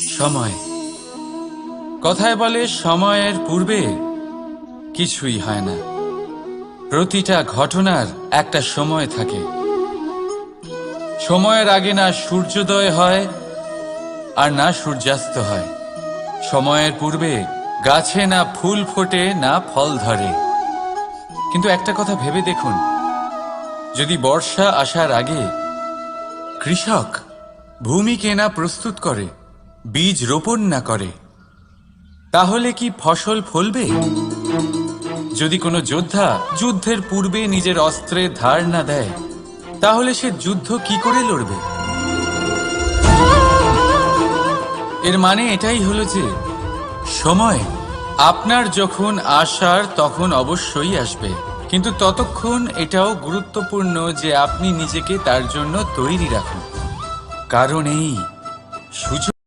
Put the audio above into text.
সময়। কথায় বলে সময়ের পূর্বে কিছুই হয় না। প্রতিটা ঘটনার একটা সময় থাকে। সময়ের আগে না সূর্যোদয় হয় আর না সূর্যাস্ত হয়। সময়ের পূর্বে গাছে না ফুল ফোটে না ফল ধরে। কিন্তু একটা কথা ভেবে দেখুন, যদি বর্ষা আসার আগে কৃষক ভূমিকে না প্রস্তুত করে, বীজ রোপণ না করে, তাহলে কি ফসল ফলবে? যদি কোনো যোদ্ধা যুদ্ধের পূর্বে নিজের অস্ত্রের ধার না দেয়, তাহলে সে যুদ্ধ কি করে লড়বে? এর মানে এটাই হলো যে সময় আপনার যখন আসার তখন অবশ্যই আসবে, কিন্তু ততক্ষণ এটাও গুরুত্বপূর্ণ যে আপনি নিজেকে তার জন্য তৈরি রাখুন। কারণ এই সুযোগ